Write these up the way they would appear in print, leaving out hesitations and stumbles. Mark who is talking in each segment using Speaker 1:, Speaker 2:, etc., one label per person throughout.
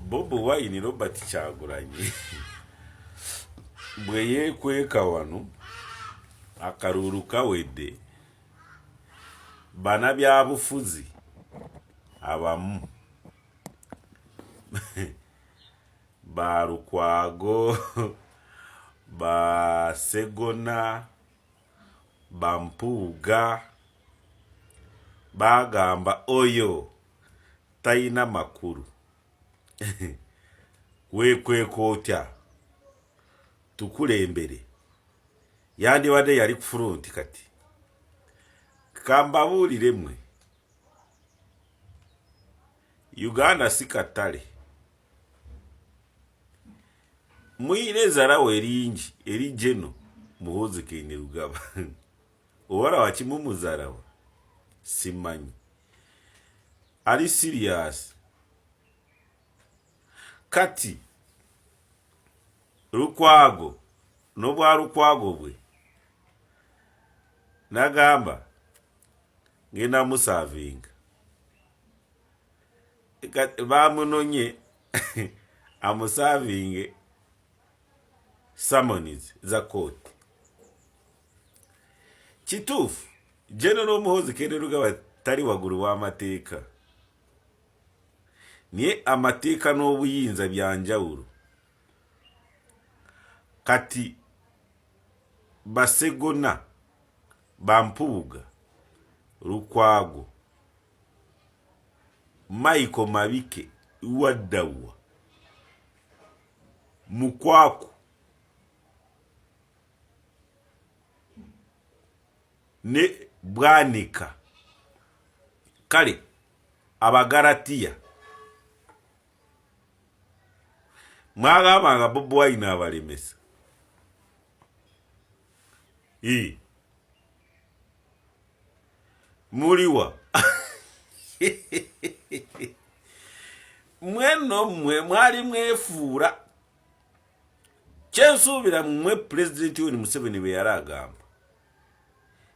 Speaker 1: Bobiwine Robert Kyagulanyi bwe yekweka wano akalulu kawedde Banabyabufuzi abamu ba Lukwago ba Segona ba Mpuuga bagamba oyo tayina makulu wekweka otya tukulembere yandibadde yali ku front kati kambabuulire mmwe Uganda si katale muyine zarawo eringi eri jeno muhozi kene Rugaba owala wakimumuzarawa simanyi ali serious kati Lukwago nobwa Lukwago bwe nagamba ngenda musavinga bamunonye amusavinge summons za court kituufu General Omuhozi Kene Rugaba tali wagulu w'amateeka niye amateeka n'obuyinza byanjawulo kati Basegona Bampuuga Lukwago Michael Mabike waddawa Mukwaku ne Bwanika kale Abagalatiya mwagambanga Bobiwine abalemesa muliwa mweno mwe mwali mwefuura kyensuubira mmwe President Yoweri Museveni bwe yali agamba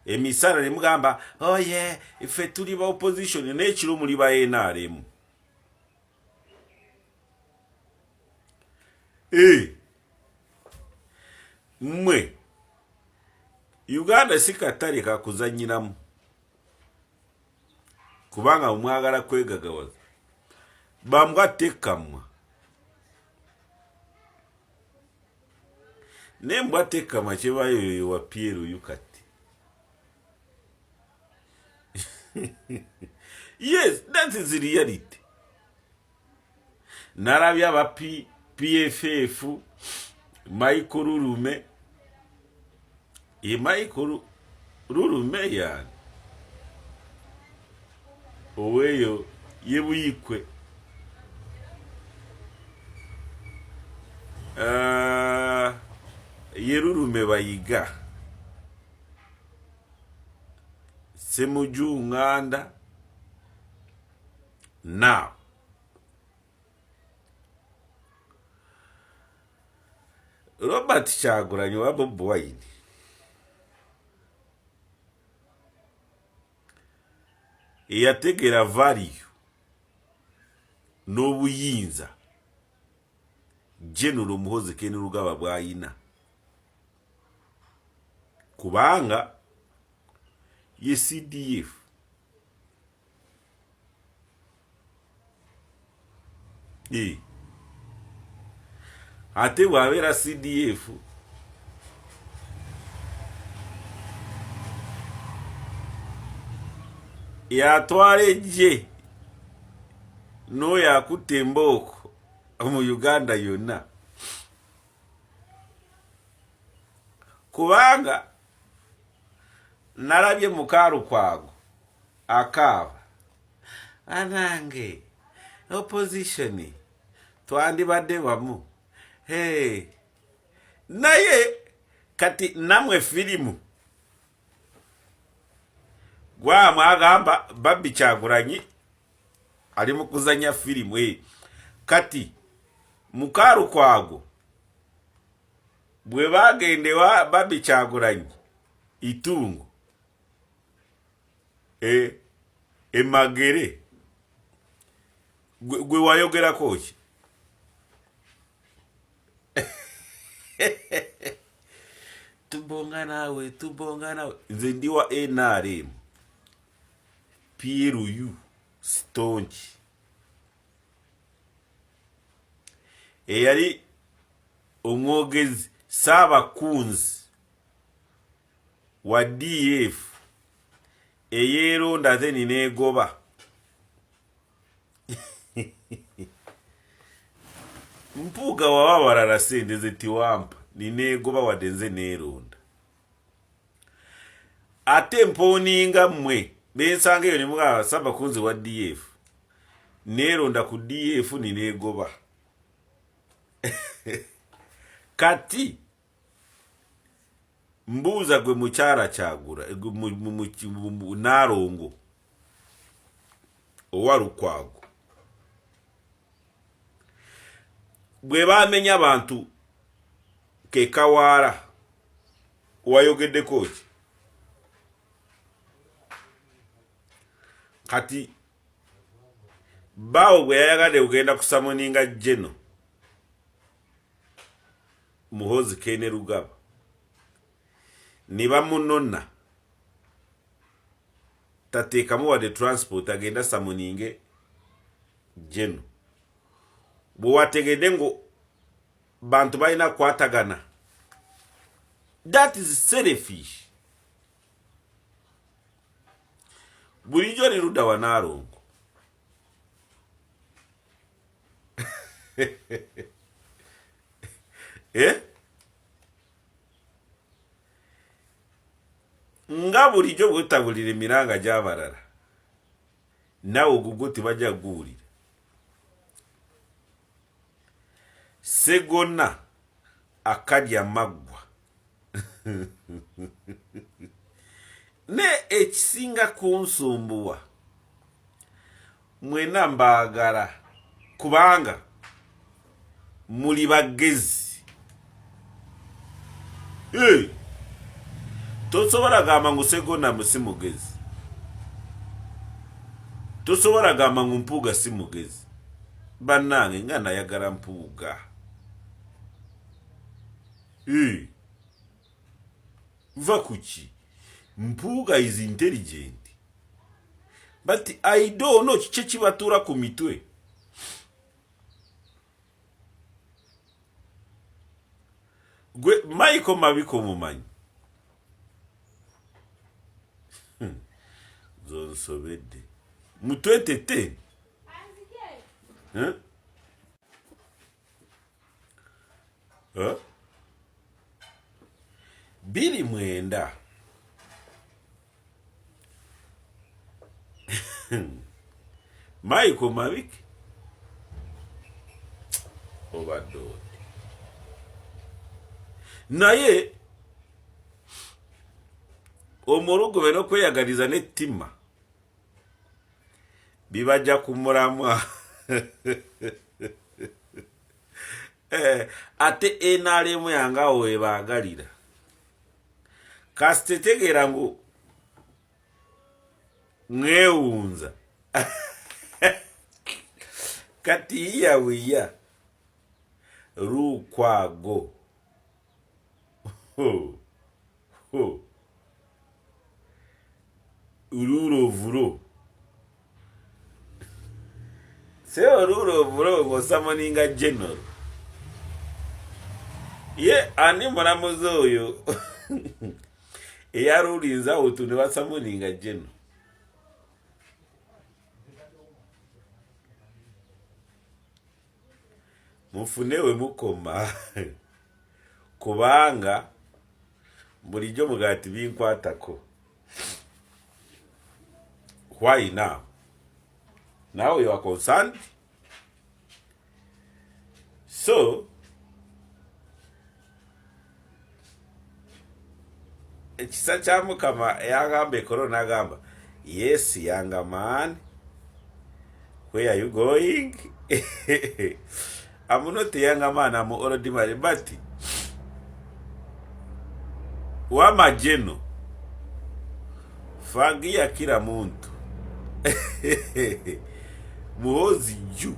Speaker 1: emisana ne mugamba oye ife tuli ba opposition n'ekiro muli ba NRM mmwe Uganda si katale kakuzanyiramu kubanga mwagala kwegagawaza bambwatekamwa nembwatekama kyebayo wa Pierre Yukati yes, that is the reality. Narabya ba PFF Michael Rurume Michael Rurume yani oweyo yebuyikwe yerurume bayiga semuju nganda now Robert Kyagulanyi wa Bobiwine yategera value n'obuyinza General Omuhozi Kene Rugaba bwayina kubanga ye CDF ate bwabera CDF yatwala ejje n'oyo akutte embooko mu Uganda yonna kubanga nalabye Lukwago akaaba anange opposition twandibadde wamu naye kati namwe filimu gwamwagamba Babi Kyagulanyi ali mu kuzanya filimu kati Lukwago bwe bagende wa Babi Kyagulanyi Itungo emagere gwe wayogera koki tubonga nawe nze ndi wa NRM PRU stonchi eyali omwogezi Saabakunzi wa DF eyeronda ate ninegoba mpuga wawawarara sente zetiwampa ninegoba wadde nze neronda ate mponinga mmwe bensanga eyo nimuga Saabakunzi wa DF neronda ku DF ninegoba kati mbuuza gwe mukyala Kyagula Narongo owa Lukwago bwe bamenya abantu ke Kawaala wayogeddeko ki kati bawo bwe yayagadde kugenda kusamoninga Jeno Muhozi Kene Rugaba niba munonna tateekamu wadde transport agenda samoninge Jeno bwe wategedde ngo bantu balina kukwatagana that is selfish bulijjo ni ludda wa Narongo nga bulijjo bwetabulira emiranga gy'abalala nawe ogugwo tebajja kuguwulira segonna akadya maggwa ne ekisinga kunsumbuwa mwena mbaagala kubanga muli bagezi tosobola gamba ngu segonna si mugezi tosobola gamba ngu Mpuuga si mugezi bannange nga nayagala Mpuuga va kuki Mpuuga is intelligent but I don't know kiki kibatuura ku mitwe gwe Michael Mabiko mumanyi zonsobedde mutwetete Bili mwenda Michael Mabiko obadde naye omulugu beno kweyagaliza n'ettima bibajja kumulamwa ate NRM yangawo webaagalira kasite tegeera ngu mwewunza kati yiyawiya Lukwago Ulurovuro se Ulurovuro ngosamoninga General ye ani mulamuzi oyo eyalulinza otu ne basamoninga General mufunewe mukoma kubanga bulijjo mugati binkwatako. Why now? Now you are concerned. So ekisa kya Mukama yagamba Corona agamba, yes younger man, where are you going? I'm not a younger man, I'm already married, but wama jeno fagia kila muntu Muhozi juu